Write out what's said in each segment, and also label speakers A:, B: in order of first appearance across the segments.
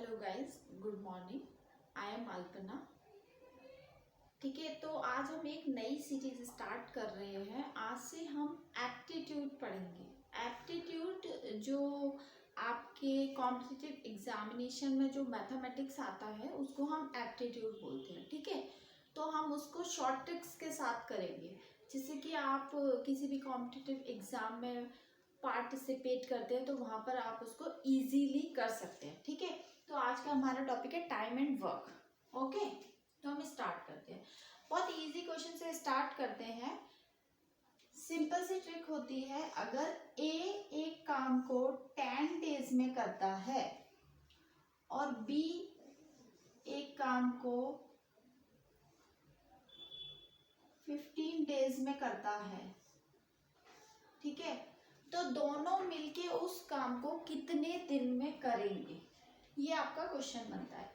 A: Hello guys, good morning. I am Alpana. ठीक है, तो आज हम एक नई सीरीज स्टार्ट कर रहे हैं। आज से हम एप्टीट्यूड पढ़ेंगे। एप्टीट्यूड जो आपके कॉम्पिटिटिव एग्जामिनेशन में जो मैथमेटिक्स आता है उसको हम एप्टीट्यूड बोलते हैं। ठीक है, तो हम उसको शॉर्ट ट्रिक्स के साथ करेंगे, जिससे कि आप किसी भी कॉम्पिटिटिव एग्जाम में पार्टिसिपेट करते हैं तो वहाँ पर आप उसको इजीली कर सकते हैं। ठीक है, तो आज का हमारा टॉपिक है टाइम एंड वर्क। ओके, तो हम स्टार्ट करते हैं। बहुत इजी क्वेश्चन से स्टार्ट करते हैं। सिंपल सी ट्रिक होती है, अगर ए एक काम को 10 डेज में करता है और बी एक काम को 15 डेज में करता है, ठीक है, तो दोनों मिलके उस काम को कितने दिन में करेंगे, ये आपका क्वेश्चन बनता है।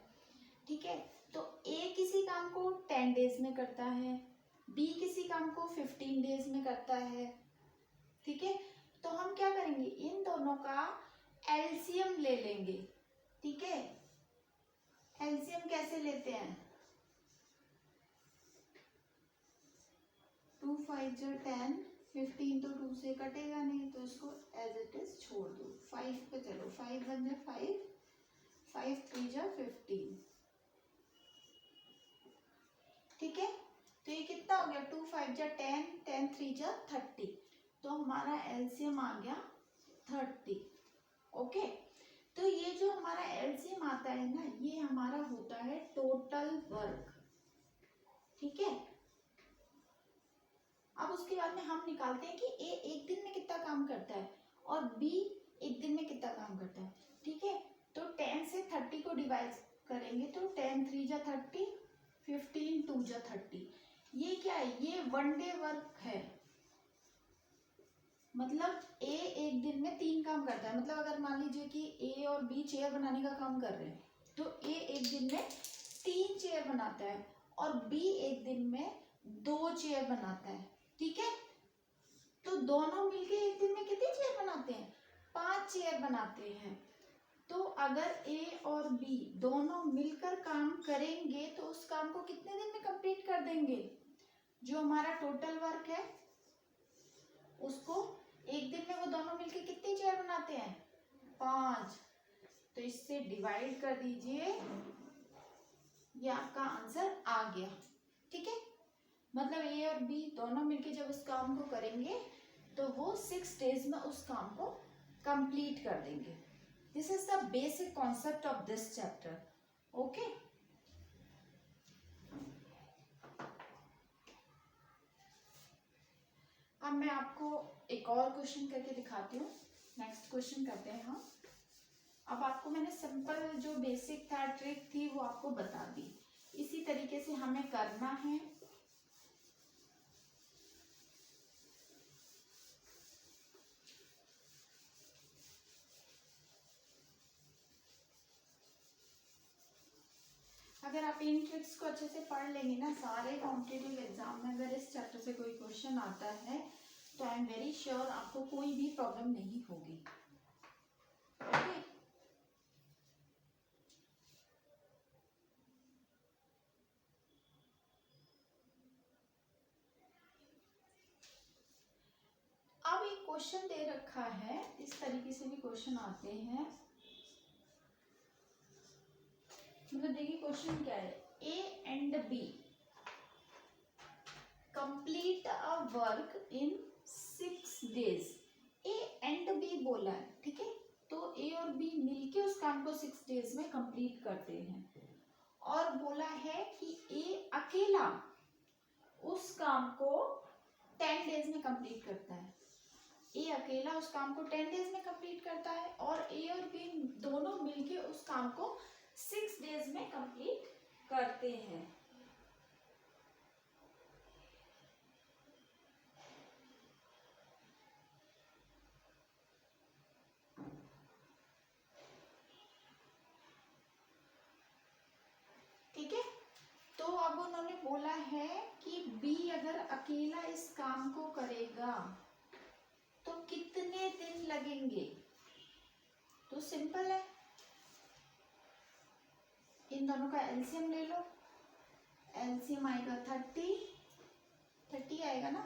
A: ठीक है, तो ए किसी काम को 10 डेज में करता है, बी किसी काम को 15 डेज में करता है। ठीक है, तो हम क्या करेंगे, इन दोनों का एलसीएम ले लेंगे। ठीक है, एलसीएम कैसे लेते हैं, 2 5 जो 10, 15 तो 2 से कटेगा नहीं, तो इसको एज इट इज छोड़ दो। 5 पे चलो, 5 बन जाए 5, 5 3 जा 15। ठीक है, तो ये कितना हो गया, 2 5 जा 10, 10 3 जा 30, तो हमारा एलसीएम आ गया 30। ओके, तो ये जो हमारा एलसीएम आता है ना, ये हमारा होता है टोटल वर्क। ठीक है, अब उसके बाद में हम निकालते हैं कि ए एक दिन में कितना काम करता है और बी एक दिन में कितना काम करता है। ठीक है, तो 10 से 30 को डिवाइड करेंगे तो 10 3 जा 30, 15 2 जा 30। ये क्या है, ये 1 डे वर्क है। मतलब ए एक दिन में 3 काम करता है। मतलब अगर मान लीजिए कि ए और बी चेयर बनाने का काम कर रहे हैं, तो ए एक दिन में 3 चेयर बनाता है और बी एक दिन में 2 चेयर बनाता है। ठीक है, तो दोनों मिलके एक दिन में कितनी चेयर बनाते हैं, 5 चेयर बनाते हैं। तो अगर ए और बी दोनों मिलकर काम करेंगे तो उस काम को कितने दिन में कंप्लीट कर देंगे, जो हमारा टोटल वर्क है उसको एक दिन में वो दोनों मिलके कितनी चेयर बनाते हैं, 5। तो इससे डिवाइड कर दीजिए, ये आपका आंसर आ गया। ठीक है, मतलब ए और बी दोनों मिलके जब उस काम को करेंगे तो वो 6 डेज में उस काम को कंप्लीट कर देंगे। This is the basic concept of this chapter. Okay, अब मैं आपको एक और क्वेश्चन करके दिखाती हूँ। नेक्स्ट क्वेश्चन करते हैं हम। अब आपको मैंने सिंपल जो बेसिक था, ट्रिक थी, वो आपको बता दी। इसी तरीके से हमें करना है। अगर आप इन ट्रिक्स को अच्छे से पढ़ लेंगे ना, सारे कॉम्पिटिटिव एग्जाम में अगर इस चैप्टर से कोई क्वेश्चन आता है तो आई एम वेरी श्योर आपको कोई भी प्रॉब्लम नहीं होगी। ओके, अब एक क्वेश्चन दे रखा है, इस तरीके से भी क्वेश्चन आते हैं। मतलब देखिए क्वेश्चन क्या है, A and B complete a work in 6 days. A and B बोला है, ठीक है, तो ए और बी मिलके उस काम को 6 डेज में कंप्लीट करते हैं। और बोला है कि ए अकेला उस काम को 10 डेज में कंप्लीट करता है। ए अकेला उस काम को 10 डेज में कंप्लीट करता है और ए और बी दोनों मिलके उस काम को 6 डेज में कंप्लीट करते हैं। ठीक है, तो अब उन्होंने बोला है कि बी अगर अकेला इस काम को करेगा तो कितने दिन लगेंगे। तो सिंपल है, इन दोनों का एलसीएम ले लो, एलसीएम आएगा 30 आएगा ना,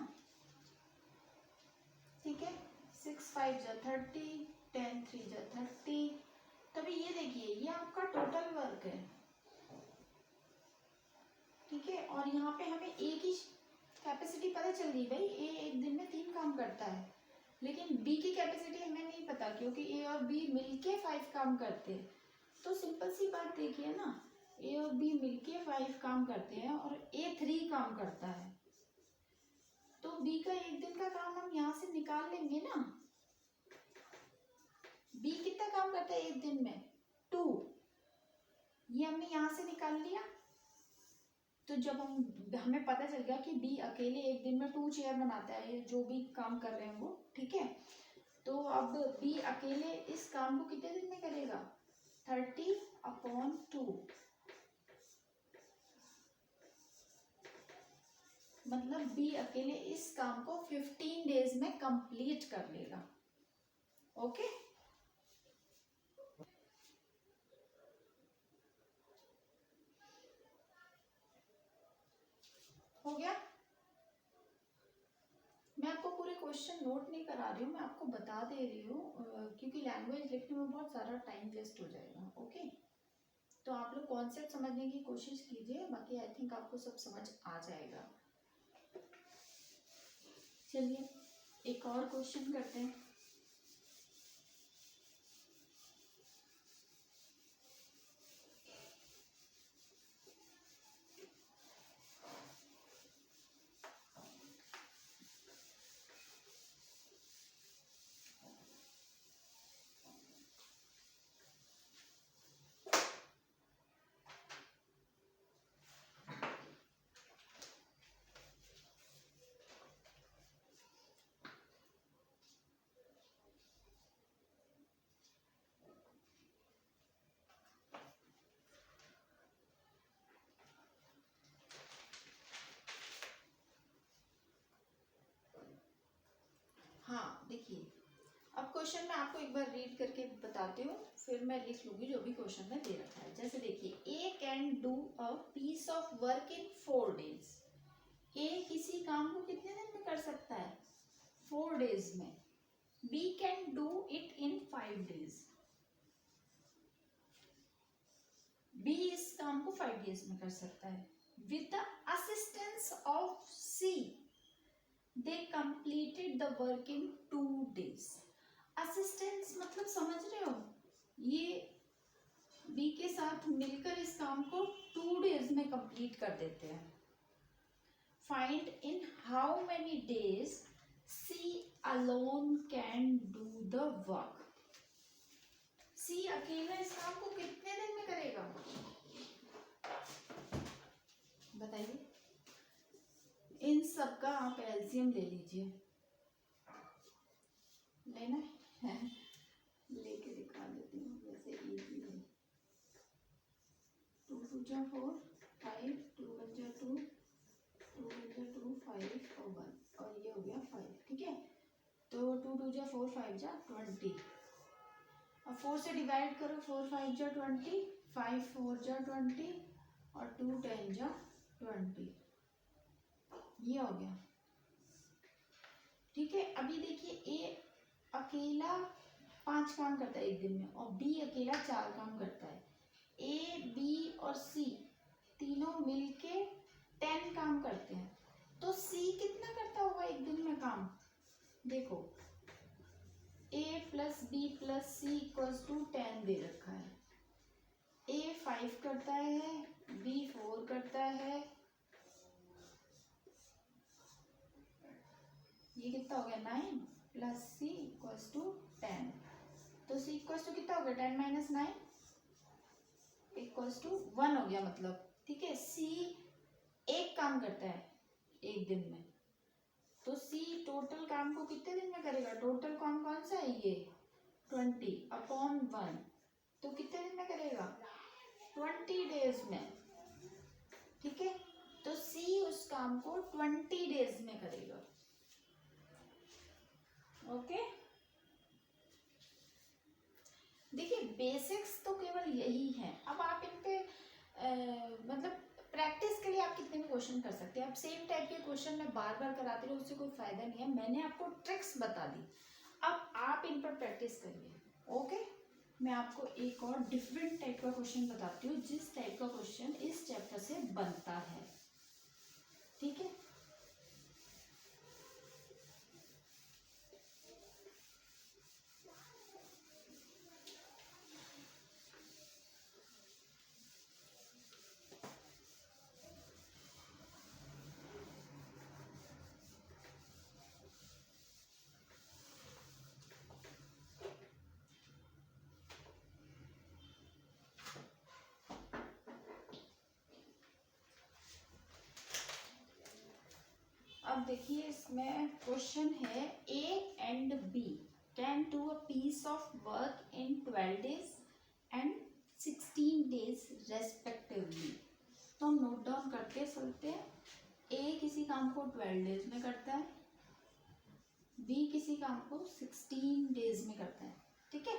A: ठीक है। 6 5 जा 30, 10 3 जा 30। तभी ये देखिए ये आपका टोटल वर्क है, ठीक है। और यहाँ पे हमें ए की कैपेसिटी पता चल गई भाई, ए एक दिन में 3 काम करता है, लेकिन बी की कैपेसिटी हमें नहीं पता क्योंकि ए और बी मिलके 5 काम करते हैं। तो सिंपल सी बात देखिए ना, ए और बी मिलके 5 काम करते हैं और ए 3 काम करता है, तो बी का एक दिन का काम हम यहाँ से निकाल लेंगे ना। बी कितना काम करता है एक दिन में? 2, ये हमने यहाँ से निकाल लिया। तो जब हमें पता चल गया कि बी अकेले एक दिन में 2 चेयर बनाता है, जो भी काम कर रहे हैं वो, ठीक है। तो अब बी अकेले इस काम को कितने दिन में करेगा? 30/2, मतलब बी अकेले इस काम को 15 डेज में कंप्लीट कर लेगा। ओके, हो गया। मैं आपको पूरे क्वेश्चन नोट नहीं करा रही हूँ, मैं आपको बता दे रही हूँ क्योंकि लैंग्वेज लिखने में बहुत सारा टाइम वेस्ट हो जाएगा। ओके, तो आप लोग कॉन्सेप्ट समझने की कोशिश कीजिए, बाकी आई थिंक आपको सब समझ आ जाएगा। चलिए एक और क्वेश्चन करते हैं। हाँ देखिए, अब क्वेश्चन मैं आपको एक बार रीड करके बताती हूँ, फिर मैं लिख लूंगी जो भी क्वेश्चन में दे रखा है। जैसे देखिए, A can do a piece of work in 4 days. A किसी काम को कितने दिन में कर सकता है? 4 डेज में। B can do it in 5 days. B इस काम को 5 डेज में कर सकता है। With the assistance of C they completed the work in 2 days. Assistance मतलब समझ रहे हो, ये बी के साथ मिलकर इस काम को 2 डेज में कंप्लीट कर देते हैं। Find in how many days C alone can do the work. C अकेला इस काम को कितने दिन में करेगा बताइए। इन सब का आप एलसीएम ले लीजिए, लेना है लेके दिखा देती हूँ, वैसे इजी है। 2 2 जा 4 5, 2 1 जा 2, 2 1 जा 2 5 और 1, और ये हो गया 5, ठीक है। तो 2 2 जा 4 5 जा 20, और 4 से डिवाइड करो, 4 5 जा 20, 5 4 जा 20 और 2 10 जा 20, ये हो गया, ठीक है। अभी देखिए ए अकेला 5 काम करता है एक दिन में और बी अकेला 4 काम करता है। ए बी और सी तीनों मिलके 10 काम करते हैं, तो सी कितना करता होगा एक दिन में काम? देखो, A plus B plus C equals to 10 दे रखा है। ए 5 करता है, बी 4 करता है, ये कितना हो गया 9 प्लस सी इक्वल्स टू 10। तो सी इक्वल्स टू कितना हो गया 10 माइनस 9 इक्वल्स टू 1 हो गया, मतलब ठीक है। सी एक काम करता है एक दिन में, तो सी टोटल काम को कितने दिन में करेगा? टोटल काम कौन सा है ये 20/1, तो कितने दिन में करेगा? 20 डेज में, ठीक है। तो सी उस काम को 20 डेज में करेगा। ओके, देखिए बेसिक्स तो केवल यही है। अब आप इन पे सेम टाइप के क्वेश्चन मैं बार बार कराती रहूँ उससे कोई फायदा नहीं है। मैंने आपको ट्रिक्स बता दी, अब आप इन पर प्रैक्टिस करिए। ओके, मैं आपको एक और डिफरेंट टाइप का क्वेश्चन बताती हूँ जिस टाइप का क्वेश्चन इस चैप्टर से बनता है। ठीक है, अब देखिए इसमें क्वेश्चन है A and B can do a piece of work in 12 days and 16 days respectively. तो हम नोट डाउन करते चलते हैं। ए किसी काम को 12 days में करता है, बी किसी काम को 16 days में करता है। ठीक है,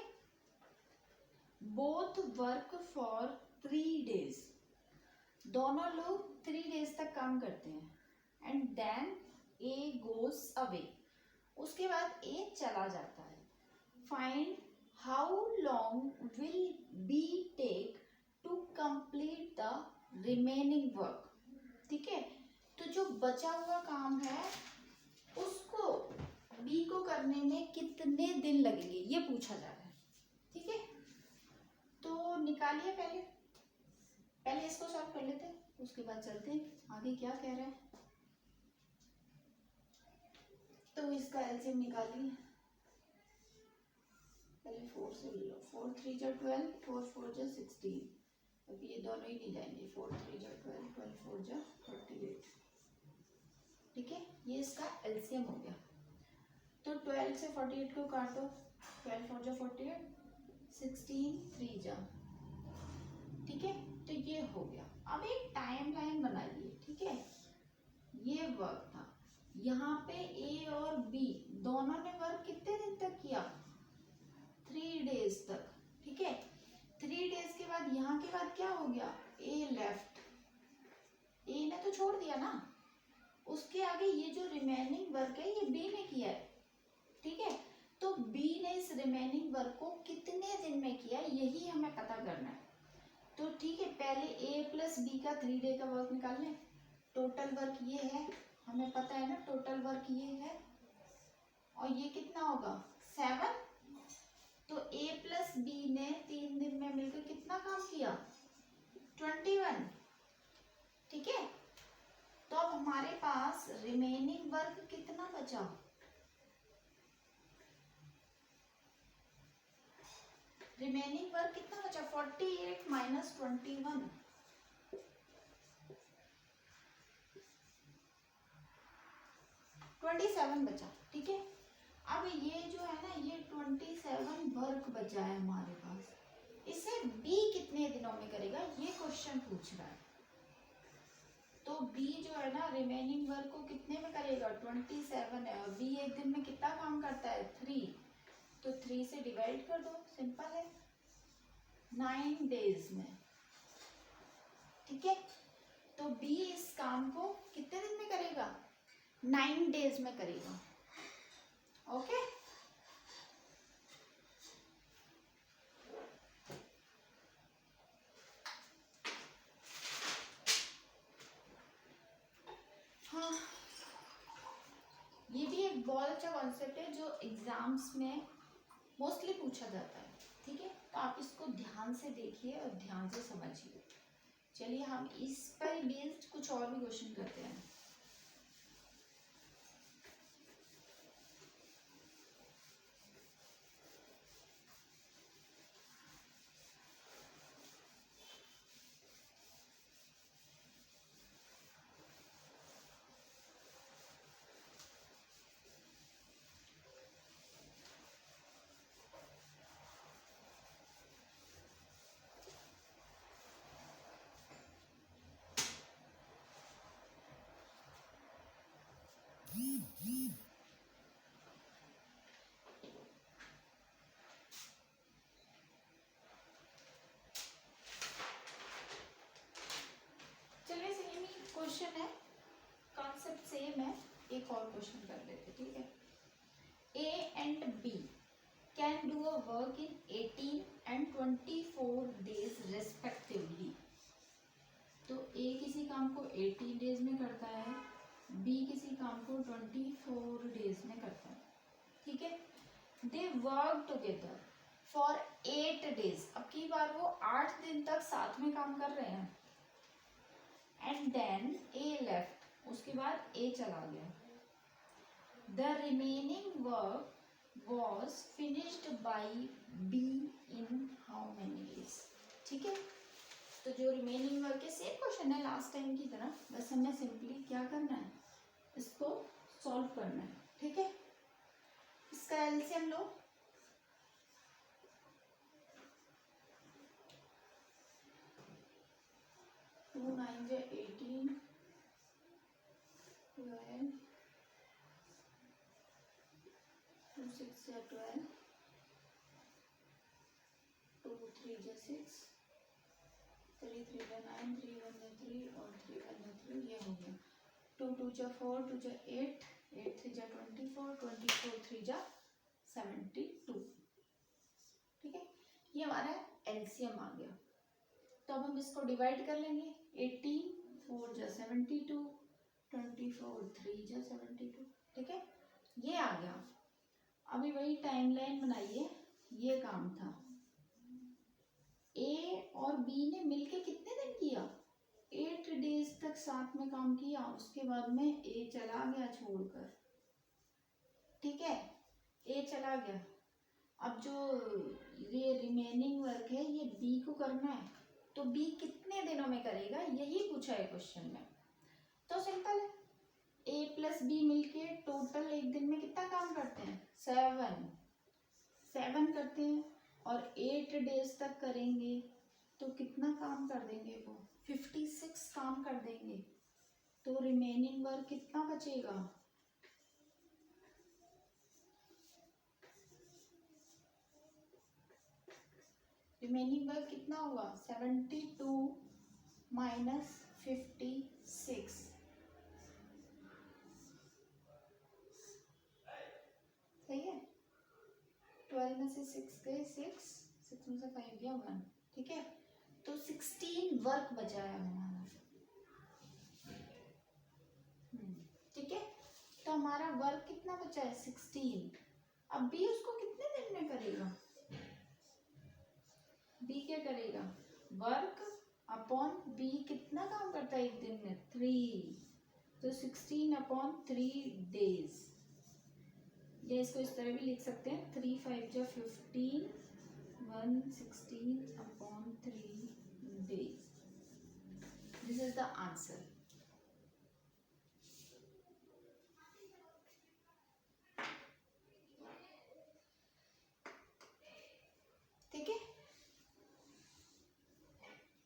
A: बोथ वर्क फॉर 3 days, दोनों लोग 3 days तक काम करते हैं। And then A goes away, उसके बाद ए चला जाता है। Find how long will B take to complete the remaining work. ठीक है, तो जो बचा हुआ काम है उसको बी को करने में कितने दिन लगेंगे ये पूछा जा रहा है। ठीक है, तो निकालिए, पहले इसको सॉल्व कर लेते हैं, उसके बाद चलते हैं आगे क्या कह रहा है। तो इसका एलसीएम निकालिए, पहले 4 से ले लो। 4 3 जा 12, 4 4 जा 16। अब ये दोनों ही नहीं जाएंगे, 4 3 जा 12, 12 4 जा 48। ठीक है, ये इसका एलसीएम हो गया। तो 12 से 48 को काटो, 12 4 जा 48, 16 3 जा। ठीक है, तो ये हो गया। अब एक टाइम लाइन बनाइए। ठीक है, ये वर्क था, यहाँ पे ए और बी दोनों ने वर्क कितने दिन तक किया, 3 days तक। ठीक है, 3 days के बाद यहाँ के बाद क्या हो गया, ए लेफ्ट, ए ने तो छोड़ दिया ना, उसके आगे ये जो रिमेनिंग वर्क है ये बी ने किया है। ठीक है, तो बी ने इस रिमेनिंग वर्क को कितने दिन में किया यही हमें पता करना है। तो ठीक है, पहले ए प्लस बी का 3 day का वर्क निकाल लें। टोटल वर्क ये है, हमें पता है ना टोटल वर्क ये है, और ये कितना होगा 7। तो ए प्लस बी ने 3 दिन में मिलकर कितना काम किया, 21। ठीक है, तो अब हमारे पास रिमेनिंग वर्क कितना बचा, रिमेनिंग वर्क कितना बचा, 48 माइनस 21, 27 बचा। ठीक है, अब ये जो है ना ये 27 वर्क बचा है हमारे पास, इसे बी कितने दिनों में करेगा ये क्वेश्चन पूछ रहा है। तो बी जो है ना रिमेनिंग वर्क को कितने में करेगा, 27 है, और बी एक दिन में कितना काम करता है 3, तो 3 से डिवाइड कर दो, सिंपल है, 9 days में। ठीक है, तो बी इस काम को कितने दिन में करेगा, 9 days में करेगा। ओके, हाँ, ये भी एक बहुत अच्छा कॉन्सेप्ट है जो एग्जाम्स में मोस्टली पूछा जाता है। ठीक है, तो आप इसको ध्यान से देखिए और ध्यान से समझिए। चलिए हम इस पर बेस्ड कुछ और भी क्वेश्चन करते हैं। चलिए सेम ही क्वेश्चन है, एक और क्वेश्चन कर लेते, ठीक है। A and B can do a work in 18 and 24 days respectively. तो ए किसी काम को 18 डेज में करता है, बी किसी काम को 24 डेज में करता है, ठीक है। They work together for 8 days. अब की बार वो 8 दिन तक साथ में काम कर रहे हैं। एंड देन ए लेफ्ट, उसके बाद ए चला गया। The remaining work was finished by be in how many days, ठीक है। तो जो रिमेनिंग वर्क है सेम क्वेश्चन है लास्ट टाइम की तरह, बस हमें सिंपली क्या करना है, इसको सॉल्व करना है, ठीक है। इसका एलसीएम लो। 2 9 जा 18, 12, 2 6 जा 12, 2 3 जा 6, 3 3 जा 9, 3 1 जा 3 और 3 1 जा 3, ये हो गया। 2 2 जा 4, 2 जा 8, 8 3 जा 24, 24 3 जा 72, ठीक है। ये हमारा एलसीएम आ गया। तो अब हम इसको डिवाइड कर लेंगे। 18 4 जा 72, 24 3 जा 72, ठीक है। ये आ गया। अभी वही टाइमलाइन बनाइए, ये काम था। ए और बी ने मिलके कितने दिन किया, 8 डेज तक साथ में काम किया। उसके बाद में ए चला गया छोड़कर, ठीक है। ए चला गया। अब जो ये रिमेनिंग वर्क है ये बी को करना है, तो बी कितने दिनों में करेगा, यही पूछा है क्वेश्चन में। तो सिंपल है, ए प्लस बी मिलके टोटल एक दिन में कितना काम करते हैं, 7 करते हैं। और 8 डेज तक करेंगे तो कितना काम कर देंगे, वो 56 काम कर देंगे। तो रिमेनिंग वर्क कितना बचेगा, रिमेनिंग वर्क कितना हुआ, 72 माइनस 56, सही है। 12 में से 6 गए, 6 में से 5 गया 1, ठीक है। तो 16 वर्क बचा है हमारा, ठीक है। तो हमारा वर्क कितना बचा है, 16। अब बी उसको कितने दिन में करेगा, बी क्या करेगा, वर्क अपॉन बी कितना काम करता है एक दिन में, 3। तो 16/3 डेज, या इसको इस तरह भी लिख सकते हैं, 3 5 जा 15, 116/3 days. This is the answer. ठीक है,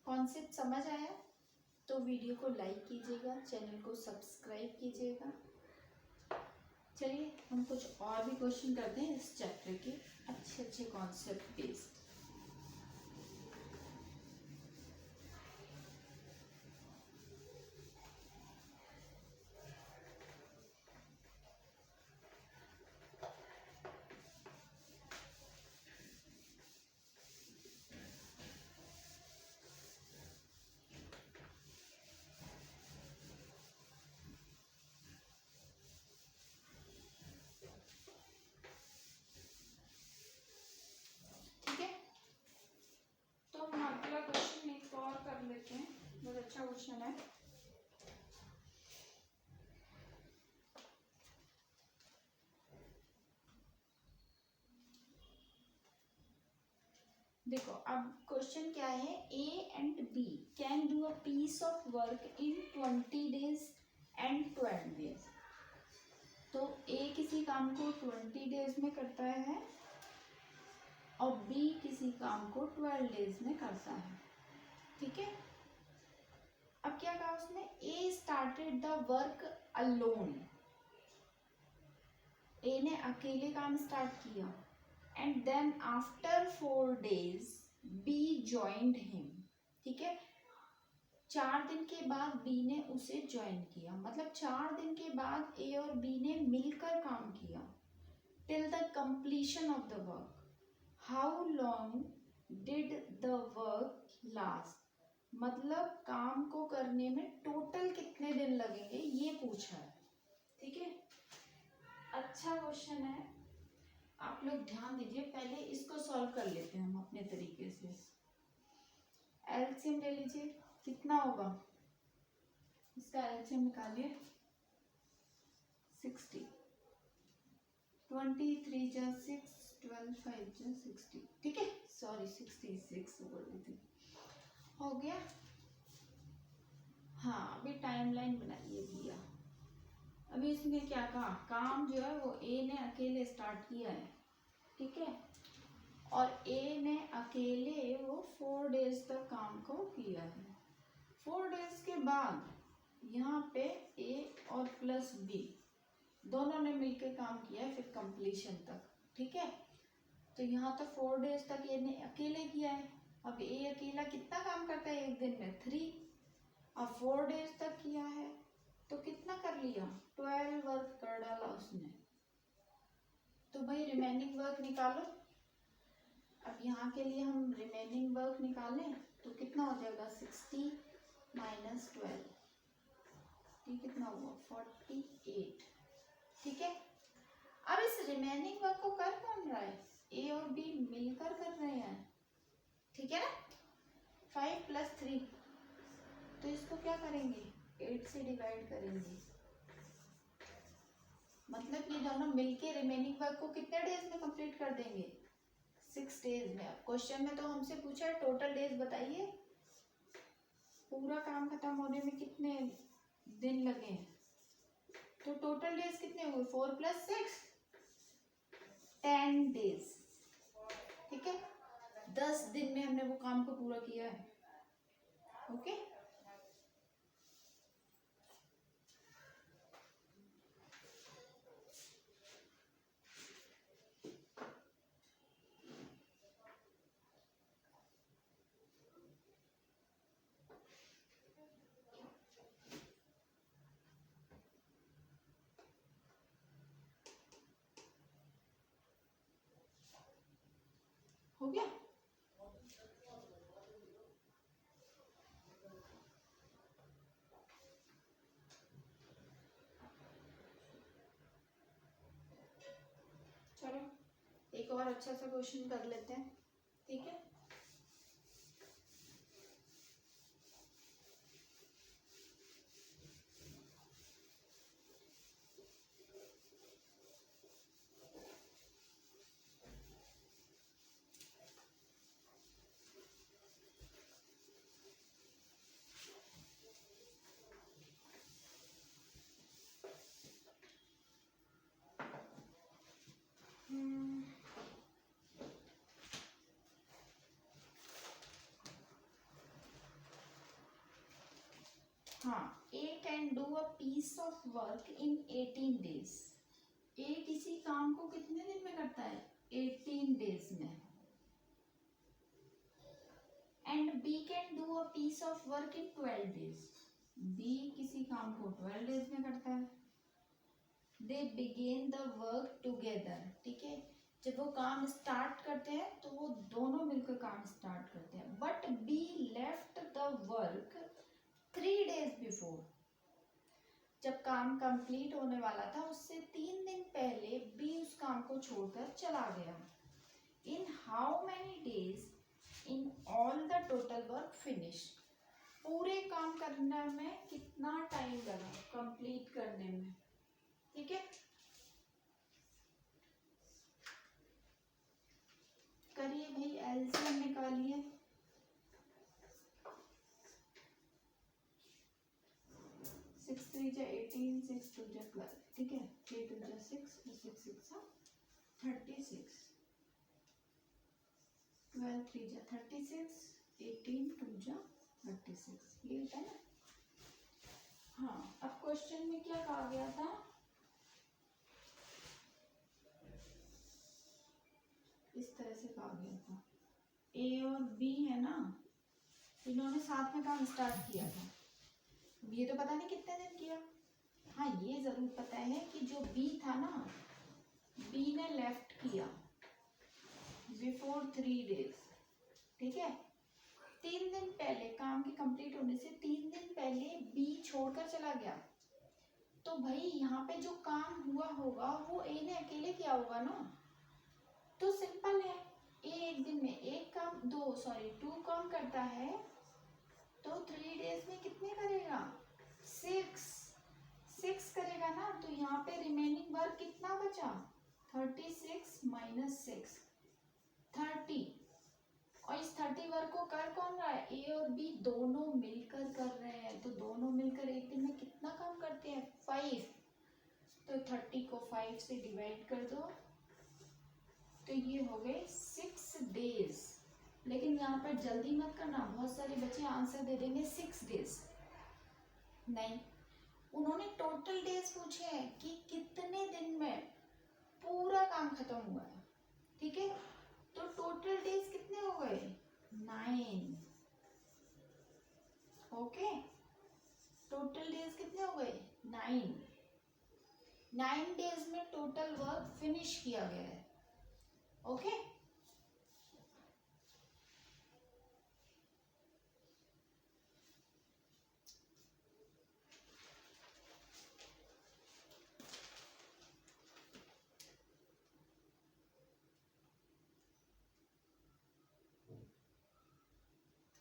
A: कॉन्सेप्ट समझ आया तो वीडियो को लाइक कीजिएगा, चैनल को सब्सक्राइब कीजिएगा। चलिए हम कुछ और भी क्वेश्चन करते हैं इस चैप्टर के अच्छे अच्छे कॉन्सेप्ट बेस्ड। अगला क्वेश्चन एक और कर लेते हैं, बहुत अच्छा क्वेश्चन है। देखो अब क्वेश्चन क्या है, A and B can do a piece of work in 20 days and 12 days। तो ए किसी काम को 20 डेज में करता है और बी किसी काम को 12 डेज में करता है, ठीक है। अब क्या कहा उसने, A started the work alone, A ने अकेले काम स्टार्ट किया। And then after 4 days B joined him, ठीक है। 4 दिन के बाद बी ने उसे ज्वाइन किया, मतलब 4 दिन के बाद ए और बी ने मिलकर काम किया। Till the completion of the work, how long did the work last, मतलब काम को करने में टोटल कितने दिन लगेंगे ये पूछा है। ठीक है, अच्छा क्वेश्चन है, आप लोग ध्यान दीजिए। पहले इसको सॉल्व कर लेते हैं हम अपने तरीके से। एलसीएम ले लीजिए, कितना होगा इसका, एलसीएम निकालिए। 60, 23 जा 6, 12 5 जा 60, ठीक है, सॉरी 66 बोल रही थी, हो गया। हाँ, अभी टाइमलाइन बनाइए भैया। अभी इसमें क्या कहा, काम जो है वो ए ने अकेले स्टार्ट किया है, ठीक है, और ए ने अकेले वो 4 डेज तक काम को किया है। 4 डेज के बाद यहाँ पे ए और प्लस बी दोनों ने मिलकर काम किया है फिर कंप्लीशन तक, ठीक है। तो यहाँ तो 4 डेज तक ए ने अकेले किया है। अब ए अकेला कितना काम करता है एक दिन में, 3। अब 4 डेज तक किया है तो कितना कर लिया, 12 वर्क कर डाला उसने। तो भाई रिमेनिंग वर्क निकालो। अब यहाँ के लिए हम रिमेनिंग वर्क निकालें तो कितना हो जाएगा, 60 माइनस 12, ये कितना हुआ, 48, ठीक है। अब इस रिमेनिंग वर्क को कर कौन रहा है, ए और बी मिलकर कर रहे हैं, ठीक है ना। 5 + 3, तो इसको क्या करेंगे, 8 से डिवाइड करेंगे, मतलब ये दोनों मिलके रिमेनिंग वर्क को कितने डेज में कंप्लीट कर देंगे, 6 डेज में। अब क्वेश्चन में तो हमसे पूछा है टोटल डेज बताइए, पूरा काम खत्म होने में कितने दिन लगे हैं, तो टोटल डेज कितने हुए, 4 + 6, 10 डेज, ठीक है। 10 दिन में हमने वो काम को पूरा किया है, ओके। हो गया, चलो एक और अच्छा सा क्वेश्चन कर लेते हैं, ठीक है। हाँ, A can do a piece of work in 18 days. A किसी काम को कितने दिन में करता है, 18 डेज में। And B can do a piece of work in 12 days. B किसी काम को 12 डेज में करता है। They began the work together, ठीक है। जब वो काम स्टार्ट करते हैं तो वो दोनों मिलकर काम स्टार्ट करते हैं। But be left the work 3 days before, जब काम कंप्लीट होने वाला था उससे 3 दिन पहले बी उस काम को छोड़कर चला गया। In how many days in all the total work finish, पूरे काम करने में कितना टाइम लगा कंप्लीट करने में, ठीक है। करिए भाई, एलसीएम निकालिए। 6 3 जा 18, 6 2 जा 12, ठीक है। 3 2 जा 6, 6 6 जा 36, 12 3 जा 36, 18 2 जा 36, ये होता है ना। हाँ, अब क्वेश्चन में क्या कहा गया था, इस तरह से कहा गया था, ए और बी है ना, इन्होंने साथ में काम स्टार्ट किया था। ये तो पता नहीं कितने दिन किया। हाँ ये जरूर पता है कि जो बी था ना, बी ने लेफ्ट किया बिफोर 3 days, ठीक है। 3 दिन पहले, काम के कंप्लीट होने से 3 दिन पहले बी छोड़कर चला गया। तो भाई यहाँ पे जो काम हुआ होगा वो ए ने अकेले किया होगा ना। तो सिंपल है, ए एक दिन में एक काम 2 काम करता है, तो 3 days में कितने करेगा? 6 करेगा ना। तो यहाँ पे रिमेनिंग वर्क कितना बचा? 36 - 6 30। और इस 30 वर्क को कर कौन रहा है? ए और बी दोनों मिलकर कर रहे हैं। तो दोनों मिलकर एक दिन में कितना काम करते हैं? 5। तो 30 को 5 से डिवाइड कर दो, तो ये हो गए 6 days। लेकिन यहाँ पर जल्दी मत करना, बहुत सारे बच्चे आंसर दे देंगे 6 days। नहीं, उन्होंने टोटल डेज पूछे हैं कि कितने दिन में पूरा काम खत्म हुआ है, ठीक है। तो टोटल डेज कितने हो गए? 9। ओके, टोटल डेज कितने हो गए? 9। 9 डेज में टोटल वर्क फिनिश किया गया है। ओके,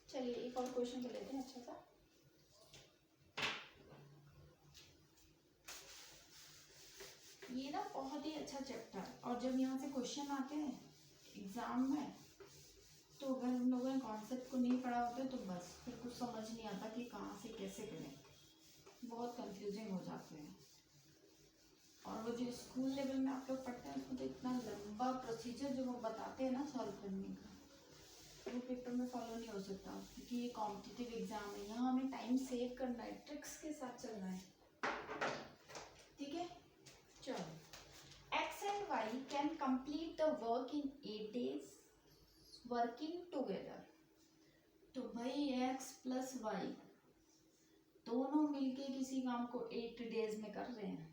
A: चलिए एक और क्वेश्चन कर लेते हैं अच्छा सा। ये ना बहुत ही अच्छा चैप्टर, और जब यहाँ से क्वेश्चन आते हैं एग्जाम में, तो अगर हम लोगों ने कॉन्सेप्ट को नहीं पढ़ा होता तो बस फिर कुछ समझ नहीं आता कि कहाँ से कैसे करें, बहुत कंफ्यूजिंग हो जाते हैं। और वो जो स्कूल लेवल में आप लोग पढ़ते हैं उसमें तो इतना लंबा प्रोसीजर जो वो बताते हैं ना सॉल्व करने का, वो पेपर में फॉलो नहीं हो सकता, क्योंकि ये कॉम्पिटिटिव एग्जाम है। यहाँ हमें टाइम सेव करना है, ट्रिक्स के साथ चलना है, ठीक है। चलो, x and y can complete the work in 8 days working together। तो भाई x plus y दोनों मिलके किसी काम को 8 days में कर रहे हैं।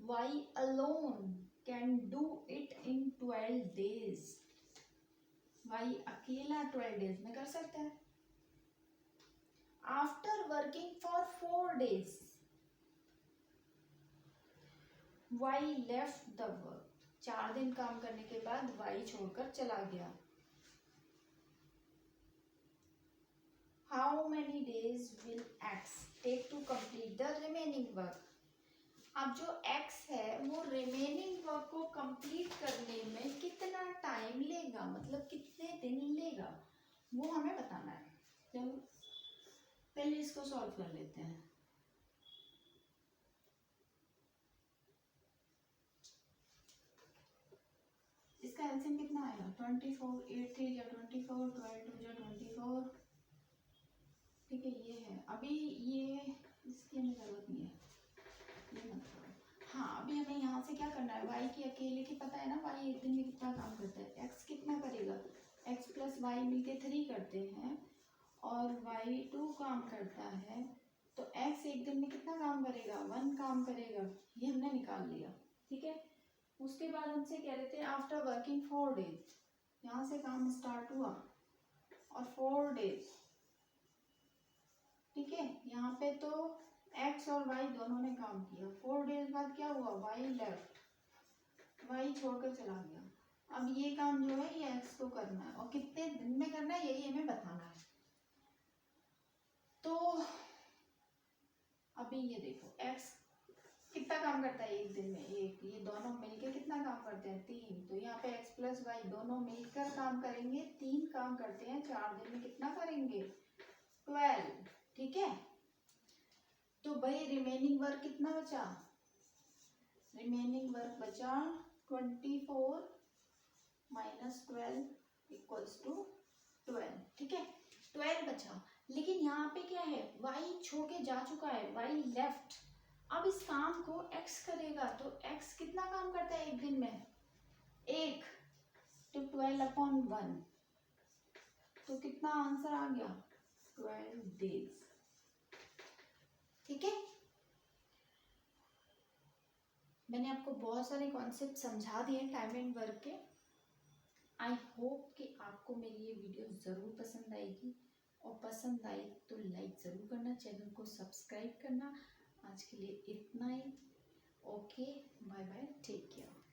A: y alone can do it in 12 days। y अकेला 12 days में कर सकता है। After working for 4 days, y left the work। 4 दिन काम करने के बाद y छोड़कर चला गया। How many days will x take to complete the remaining work? अब जो x है वो रिमेनिंग वर्क को कंप्लीट करने में कितना टाइम लेगा, मतलब कितने दिन लेगा, वो हमें बताना है। चलो पहले इसको सॉल्व कर लेते हैं। इसका एलसीएम कितना आएगा? 24, 8 3 या 24, 12 2 या 24, ठीक है। ये है, अभी ये इसकी हमें जरूरत नहीं है, ये मत करो। हाँ, अभी हमें यहाँ से क्या करना है? y की अकेले की पता है ना, y एक दिन में कितना काम करता है। x कितना करेगा? x प्लस वाई मिलके 3 करते हैं, और y 2 काम करता है, तो x एक दिन में कितना काम करेगा? 1 काम करेगा। ये हमने निकाल लिया, ठीक है। उसके बाद हमसे कह रहे थे आफ्टर वर्किंग 4 days, यहाँ से काम स्टार्ट हुआ और 4 days, ठीक है। यहाँ पे तो x और y दोनों ने काम किया। 4 days बाद क्या हुआ? y लेफ्ट, y छोड़कर चला गया। अब ये काम जो है ये x को करना है, और कितने दिन में करना है यही हमें बताना है। तो अभी ये देखो x कितना काम करता है एक दिन में? एक, ये दोनों मिलके कितना काम करते हैं? 3। तो यहाँ पे x प्लस वाई दोनों मिलकर काम करेंगे, 3 काम करते हैं, 4 दिन में कितना करेंगे? 12, ठीक है। तो भाई रिमेनिंग वर्क कितना बचा? रिमेनिंग वर्क बचा 24 - 12 = 12, ठीक है। 12 बचा, लेकिन यहाँ पे क्या है? y छोड़ के जा चुका है, y लेफ्ट। अब इस काम को x करेगा, तो x कितना काम करता है एक दिन में? 1, तो 12/1, तो कितना आंसर आ गया, 12 days। ठीक है, मैंने आपको बहुत सारे कॉन्सेप्ट समझा दिए टाइम एंड वर्क के। आई होप कि आपको मेरी ये वीडियो ज़रूर पसंद आएगी, और पसंद आई तो लाइक ज़रूर करना, चैनल को सब्सक्राइब करना। आज के लिए इतना ही। Okay, bye bye, take care.